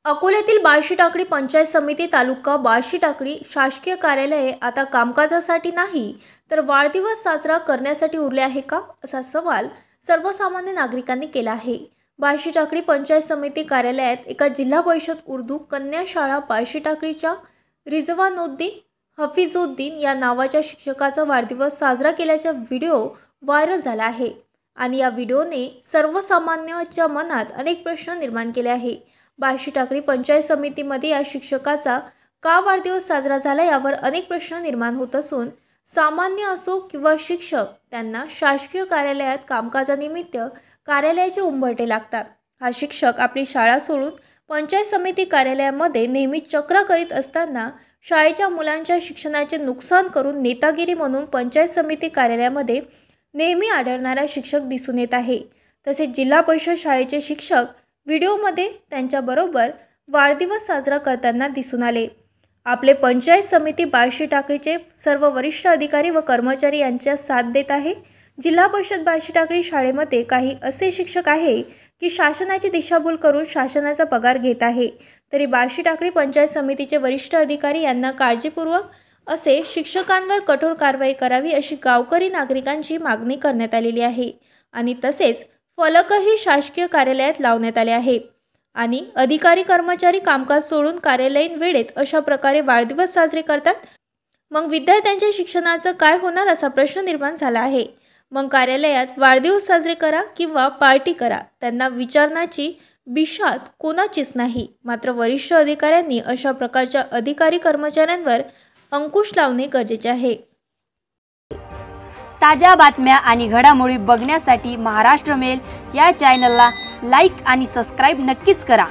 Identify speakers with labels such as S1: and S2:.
S1: अकोल्यातील बार्शीटाकळी पंचायत समिती तालुका बार्शीटाकळी शासकीय कार्यालये आता कामकाजासाठी नाही तर वाढदिवस साजरा करण्यासाठी उरले आहे का, असा सवाल सर्वसामान्य नागरिकांनी केला आहे। बार्शीटाकळी पंचायत समिती कार्यालयात एका जिल्हा परिषद उर्दू कन्या शाळा बार्शीटाकळीच्या रिजवानुद्दीन हफीजुद्दीन या नावाच्या शिक्षकाचा वाढदिवस साजरा केल्याचा व्हिडिओ व्हायरल झाला आहे आणि या व्हिडिओने सर्वसामान्यांच्या मनात अनेक प्रश्न निर्माण केले आहे। बार्शीटाकळी पंचायत समितीमध्ये या शिक्षकाचा का वाढदिवस साजरा झाला यावर अनेक प्रश्न निर्माण होत असून सामान्य असो किंवा शिक्षक त्यांना शासकीय कार्यालयात कामकाजानिमित्त कार्यालयाचे उंबरठे लागतात। हा शिक्षक आपली शाळा सोडून पंचायत समिती कार्यालयामध्ये नेहमी चक्रा करीत असताना शाळेच्या मुलांच्या शिक्षणाचे नुकसान करून नेतागिरी म्हणून पंचायत समिती कार्यालयामध्ये नेहमी आढळणारा शिक्षक दिसून येत आहे। तसेच जिल्हा परिषद शाळेचे शिक्षक व्हिडिओमध्ये त्यांच्याबरोबर वाढदिवस साजरा करताना दिसून आले। आपले पंचायत समिती बार्शीटाकळीचे सर्व वरिष्ठ अधिकारी व कर्मचारी यांच्या साथ देत आहे। जिल्हा परिषद बार्शीटाकळी शाळेमध्ये काही असे शिक्षक आहे की शासनाची दिशाभूल करून शासनाचा पगार घेत आहे, तरी बार्शीटाकळी पंचायत समितीचे वरिष्ठ अधिकारी यांना काळजीपूर्वक असे शिक्षकांवर कठोर कारवाई करावी अशी गावकरी नागरिकांची मागणी करण्यात आलेली आहे आणि तसेच फलकही शासकीय कार्यालयात लावण्यात आले आहे आणि अधिकारी कर्मचारी कामकाज सोडून कार्यालयीन वेळेत अशा प्रकारे वाढदिवस साजरे करतात। मग विद्यार्थ्यांच्या शिक्षणाचं काय होणार असा प्रश्न निर्माण झाला आहे। मग कार्यालयात वाढदिवस साजरे करा किंवा पार्टी करा, त्यांना विचारण्याची बिशात कोणाचीच नाही। मात्र वरिष्ठ अधिकाऱ्यांनी अशा प्रकारच्या अधिकारी कर्मचाऱ्यांवर अंकुश लावणे गरजेचे आहे।
S2: ताज्या बातम्या आणि घडामोडी बघण्यासाठी महाराष्ट्र मेल या चॅनलला लाईक आणि सबस्क्राईब नक्कीच करा।